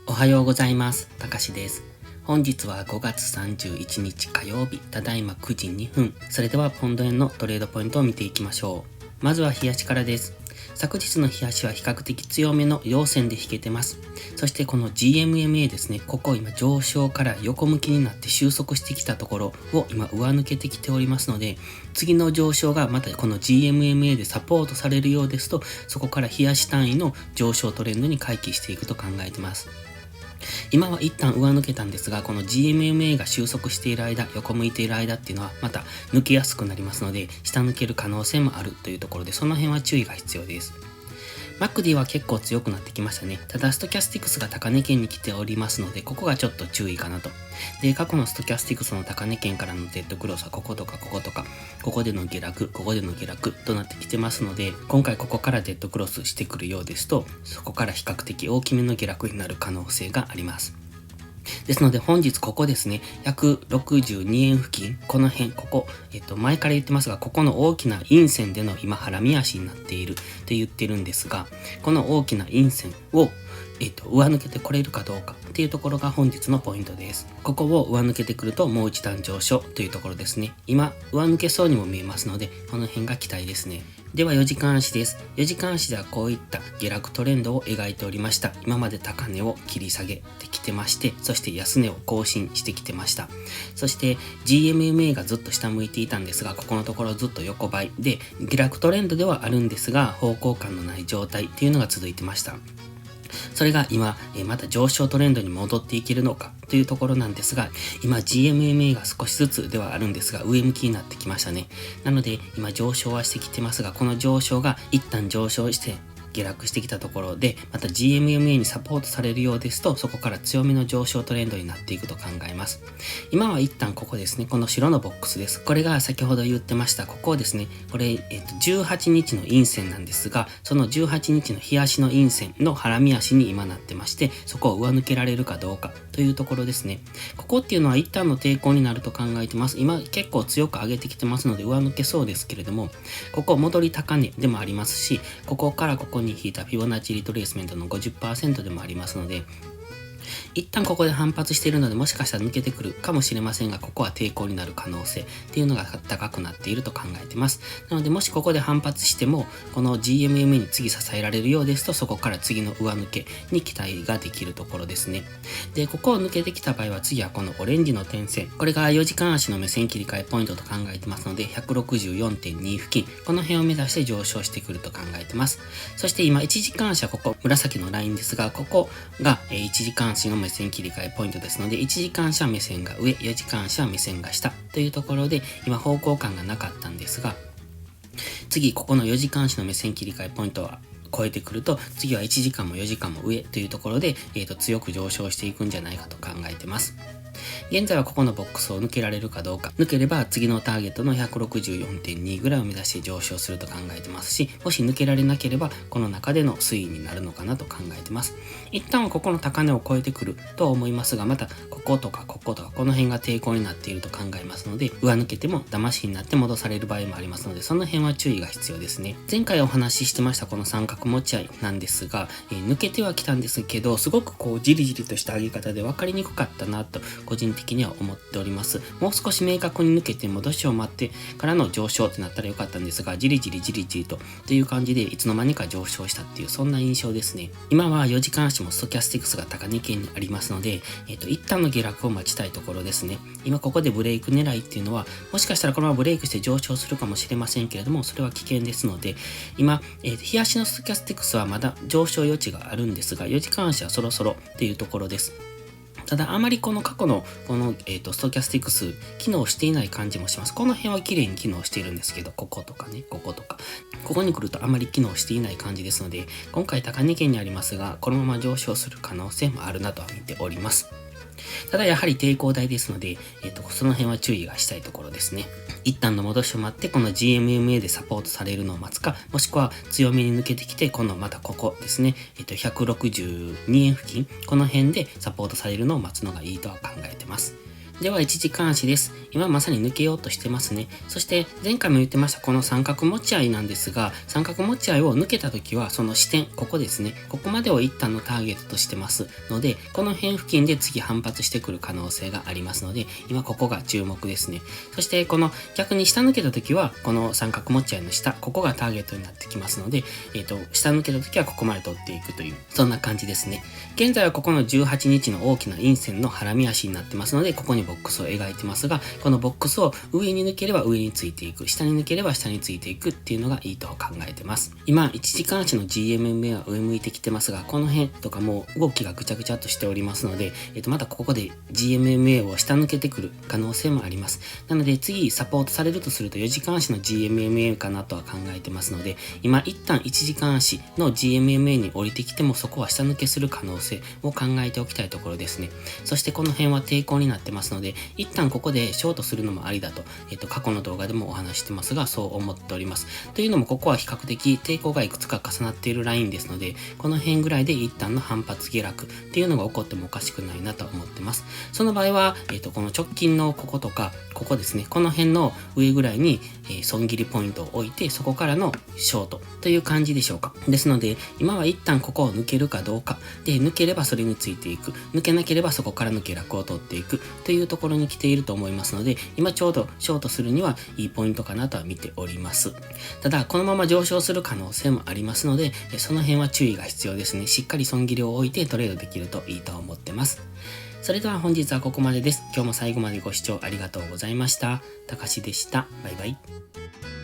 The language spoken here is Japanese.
おはようございます。たかしです。本日は5月31日火曜日、ただいま9時2分。それではポンド円のトレードポイントを見ていきましょう。まずは冷やしからです。昨日の冷やしは比較的強めの陽線で引けてます。そしてこの GMMA ですね、ここ今上昇から横向きになって収束してきたところを今上抜けてきておりますので、次の上昇がまたこの GMMA でサポートされるようですと、そこから冷やし単位の上昇トレンドに回帰していくと考えてます。今は一旦上抜けたんですが、この GMMA が収束している間、横向いている間っていうのはまた抜けやすくなりますので、下抜ける可能性もあるというところで、その辺は注意が必要です。マクディは結構強くなってきましたね。ただストキャスティクスが高値圏に来ておりますので、ここがちょっと注意かなと。で、過去のストキャスティクスの高値圏からのデッドクロスはこことかこことか、ここでの下落、ここでの下落となってきてますので、今回ここからデッドクロスしてくるようですと、そこから比較的大きめの下落になる可能性があります。ですので本日ここですね、162円付近、この辺、ここ、前から言ってますが、ここの大きな陰線での今、腹見足になっていると言ってるんですが、この大きな陰線を、上抜けてこれるかどうかっていうところが本日のポイントです。ここを上抜けてくるともう一段上昇というところですね。今、上抜けそうにも見えますので、この辺が期待ですね。では4時間足です。4時間足ではこういった下落トレンドを描いておりました。今まで高値を切り下げてきてまして、そして安値を更新してきてました。そして GMMA がずっと下向いていたんですが、ここのところずっと横ばいで、下落トレンドではあるんですが、方向感のない状態っていうのが続いてました。それが今、また上昇トレンドに戻っていけるのかというところなんですが、今 GMMA が少しずつではあるんですが、上向きになってきましたね。なので、今上昇はしてきてますが、この上昇が一旦上昇して、下落してきたところで、また GMMA にサポートされるようですと、そこから強めの上昇トレンドになっていくと考えます。今は一旦ここですね、この白のボックスです。これが先ほど言ってました、ここですね、これ、18日の陰線なんですが、その18日の日足の陰線の腹見足に今なってまして、そこを上抜けられるかどうかというところですね。ここっていうのは一旦の抵抗になると考えてます。今結構強く上げてきてますので上抜けそうですけれども、ここ戻り高値でもありますし、ここからここに引いたフィボナッチリトレースメントの 50% でもありますので、一旦ここで反発しているのでもしかしたら抜けてくるかもしれませんが、ここは抵抗になる可能性っていうのが高くなっていると考えてます。なのでもしここで反発しても、この GMMA に次支えられるようですと、そこから次の上抜けに期待ができるところですね。で、ここを抜けてきた場合は次はこのオレンジの点線。これが4時間足の目線切り替えポイントと考えてますので、164.2 付近、この辺を目指して上昇してくると考えてます。そして今1時間足はここ、紫のラインですが、ここが1時間足の目線切り替えポイントですので、1時間足は目線が上、4時間足は目線が下というところで、今方向感がなかったんですが、次ここの4時間足の目線切り替えポイントは超えてくると、次は1時間も4時間も上というところで、強く上昇していくんじゃないかと考えてます。現在はここのボックスを抜けられるかどうか。抜ければ次のターゲットの 164.2 ぐらいを目指して上昇すると考えてますし、もし抜けられなければこの中での推移になるのかなと考えてます。一旦はここの高値を超えてくると思いますが、またこことかこことかこの辺が抵抗になっていると考えますので、上抜けても騙しになって戻される場合もありますので、その辺は注意が必要ですね。前回お話ししてましたこの三角持ち合いなんですが、抜けてはきたんですけど、すごくこうじりじりとした上げ方で分かりにくかったなと個人的には思っております。もう少し明確に抜けて戻しを待ってからの上昇ってなったらよかったんですが、じりじりとっていう感じでいつの間にか上昇したっていうそんな印象ですね。今は4時間足もストキャスティクスが高値圏にありますので、一旦の下落を待ちたいところですね。今ここでブレイク狙いっていうのは、もしかしたらこのままブレイクして上昇するかもしれませんけれども、それは危険ですので、今、日足のストキャスティクスはまだ上昇余地があるんですが、4時間足はそろそろっていうところです。ただあまりこの過去のこの、ストキャスティクス機能していない感じもします。この辺は綺麗に機能しているんですけど、こことかね、こことか。ここに来るとあまり機能していない感じですので、今回高値圏にありますが、このまま上昇する可能性もあるなとは見ております。ただやはり抵抗大ですので、その辺は注意がしたいところですね。一旦の戻しを待って、この GMMA でサポートされるのを待つか、もしくは強めに抜けてきて、このまたここですね、162円付近、この辺でサポートされるのを待つのがいいとは考えてます。では一時監視です。今まさに抜けようとしてますね。そして前回も言ってましたこの三角持ち合いなんですが、三角持ち合いを抜けた時はその支点、ここですね。ここまでを一旦のターゲットとしてますので、この辺付近で次反発してくる可能性がありますので、今ここが注目ですね。そしてこの逆に下抜けた時は、この三角持ち合いの下、ここがターゲットになってきますので、下抜けた時はここまで取っていくという、そんな感じですね。現在はここの18日の大きな陰線のハラミ足になってますので、ここにボックスを描いてますが、このボックスを上に抜ければ上についていく、下に抜ければ下についていくっていうのがいいと考えてます。今、1時間足の GMMA は上向いてきてますが、この辺とかも動きがぐちゃぐちゃっとしておりますので、またここで GMMA を下抜けてくる可能性もあります。なので次サポートされるとすると4時間足の GMMA かなとは考えてますので、今一旦1時間足の GMMA に降りてきてもそこは下抜けする可能性を考えておきたいところですね。そしてこの辺は抵抗になってますので、一旦ここでショートするのもありだと、過去の動画でもお話してますが、そう思っております。というのもここは比較的抵抗がいくつか重なっているラインですので、この辺ぐらいで一旦の反発下落っていうのが起こってもおかしくないなと思ってます。その場合は、この直近のこことか、ここですね、この辺の上ぐらいに、損切りポイントを置いて、そこからのショートという感じでしょうか。ですので、今は一旦ここを抜けるかどうか、で、抜ければそれについていく、抜けなければそこからの下落を取っていくというところに来ていると思いますので、今ちょうどショートするにはいいポイントかなとは見ております。ただ、このまま上昇する可能性もありますので、その辺は注意が必要ですね。しっかり損切りを置いてトレードできるといいと思ってます。それでは本日はここまでです。今日も最後までご視聴ありがとうございました。たかしでした。バイバイ。